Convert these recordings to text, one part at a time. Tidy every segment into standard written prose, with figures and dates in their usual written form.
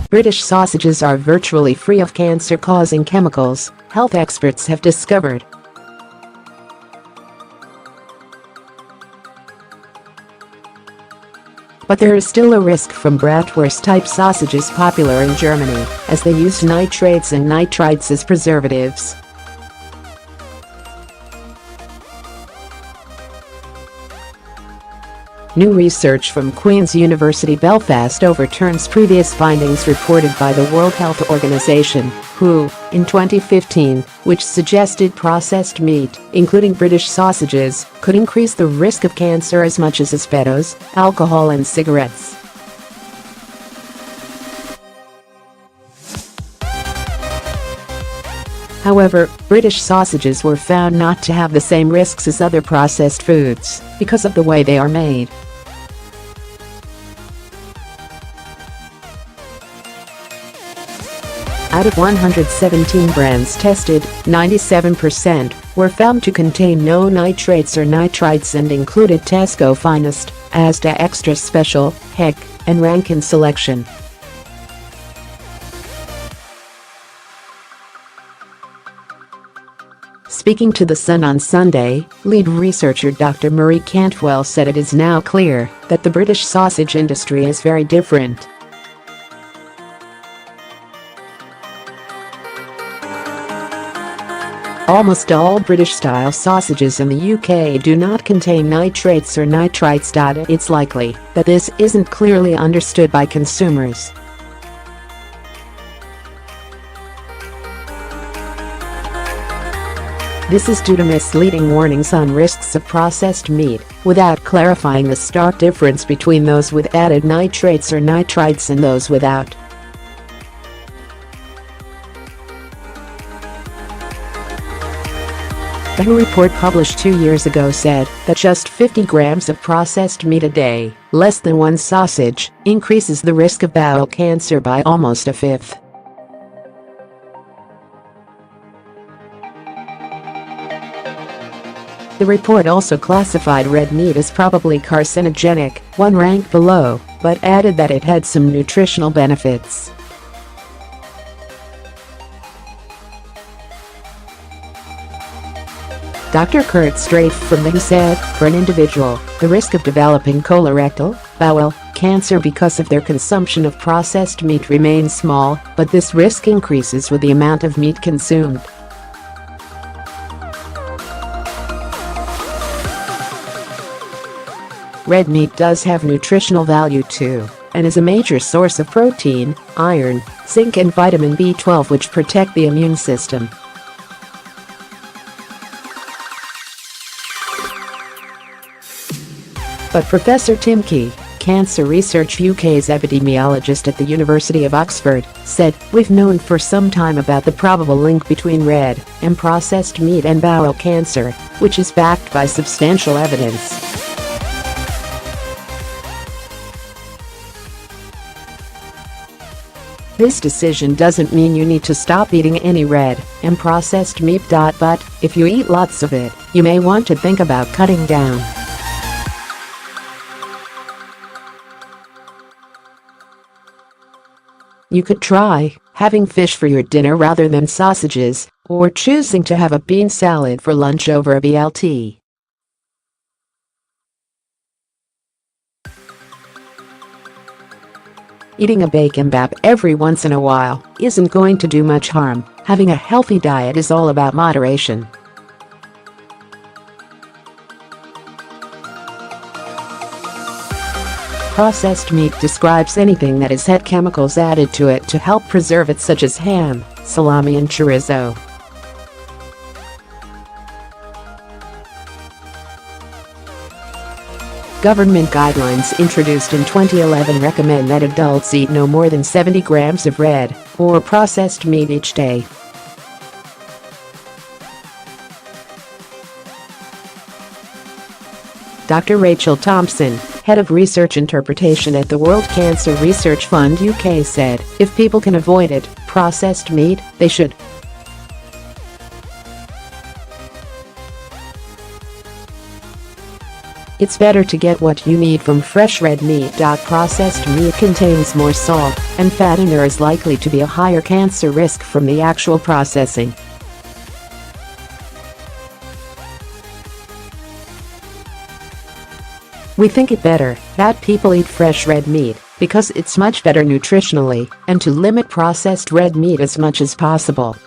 British sausages are virtually free of cancer-causing chemicals, health experts have discovered. But there is still a risk from bratwurst-type sausages popular in Germany, as they use nitrates and nitrites as preservatives. New research from Queen's University Belfast overturns previous findings reported by the World Health Organization, WHO, in 2015, which suggested processed meat, including British sausages, could increase the risk of cancer as much as asbetos, alcohol and cigarettes. However, British sausages were found not to have the same risks as other processed foods because of the way they are made. Out of 117 brands tested, 97% were found to contain no nitrates or nitrites and included Tesco Finest, Asda Extra Special, HEC, and Rankin Selection. Speaking to The Sun on Sunday, lead researcher Dr Marie Cantwell said it is now clear that the British sausage industry is very different. Almost all British-style sausages in the UK do not contain nitrates or nitrites. It's likely that this isn't clearly understood by consumers. This is due to misleading warnings on risks of processed meat, without clarifying the stark difference between those with added nitrates or nitrites and those without. The WHO report published 2 years ago said that just 50 grams of processed meat a day, less than one sausage, increases the risk of bowel cancer by almost a fifth. The report also classified red meat as probably carcinogenic, one rank below, but added that it had some nutritional benefits. Dr. Kurt Straif from the WHO said, for an individual, the risk of developing colorectal, bowel, cancer because of their consumption of processed meat remains small, but this risk increases with the amount of meat consumed. Red meat does have nutritional value too, and is a major source of protein, iron, zinc and vitamin B12 which protect the immune system. But Professor Tim Key, Cancer Research UK's epidemiologist at the University of Oxford, said, "We've known for some time about the probable link between red and processed meat and bowel cancer, which is backed by substantial evidence." This decision doesn't mean you need to stop eating any red and processed meat. But if you eat lots of it, you may want to think about cutting down. You could try having fish for your dinner rather than sausages, or choosing to have a bean salad for lunch over a BLT. Eating a bacon bap every once in a while isn't going to do much harm. Having a healthy diet is all about moderation. Processed meat describes anything that has had chemicals added to it to help preserve it, such as ham, salami and chorizo. Government guidelines introduced in 2011 recommend that adults eat no more than 70 grams of red or processed meat each day. Dr. Rachel Thompson, head of research interpretation at the World Cancer Research Fund UK, said, "If people can avoid it, processed meat, they should." It's better to get what you need from fresh red meat. Processed meat contains more salt and fat and there is likely to be a higher cancer risk from the actual processing. We think it better that people eat fresh red meat because it's much better nutritionally and to limit processed red meat as much as possible.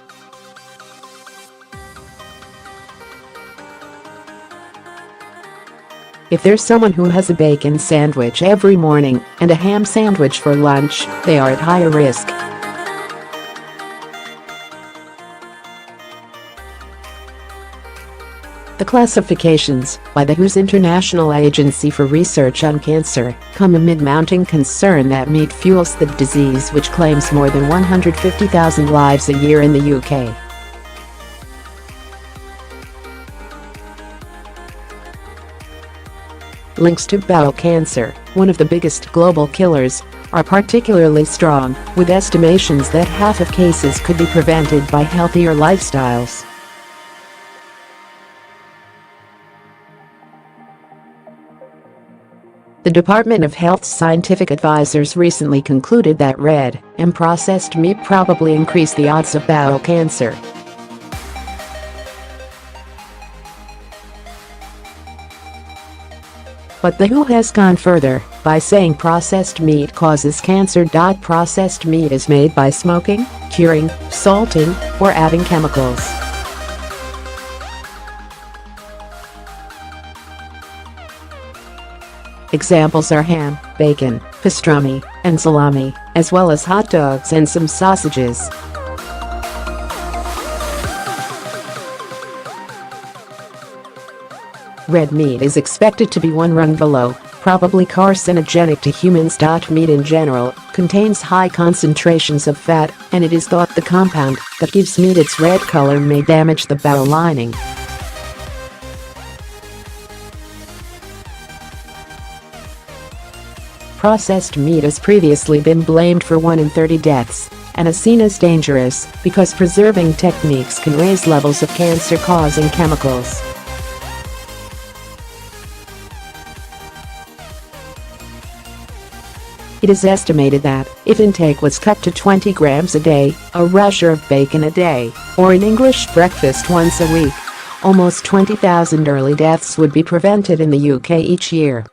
If there's someone who has a bacon sandwich every morning and a ham sandwich for lunch, they are at higher risk. The classifications by the WHO's International Agency for Research on Cancer come amid mounting concern that meat fuels the disease which claims more than 150,000 lives a year in the UK. Links to bowel cancer, one of the biggest global killers, are particularly strong, with estimations that half of cases could be prevented by healthier lifestyles. The Department of Health's scientific advisors recently concluded that red and processed meat probably increase the odds of bowel cancer. But the WHO has gone further by saying processed meat causes cancer. Processed meat is made by smoking, curing, salting, or adding chemicals. Examples are ham, bacon, pastrami, and salami, as well as hot dogs and some sausages. Red meat is expected to be one rung below, probably carcinogenic to humans. Meat in general contains high concentrations of fat, and it is thought the compound that gives meat its red color may damage the bowel lining. Processed meat has previously been blamed for 1 in 30 deaths and is seen as dangerous because preserving techniques can raise levels of cancer-causing chemicals. It is estimated that, if intake was cut to 20 grams a day, a rasher of bacon a day, or an English breakfast once a week, almost 20,000 early deaths would be prevented in the UK each year.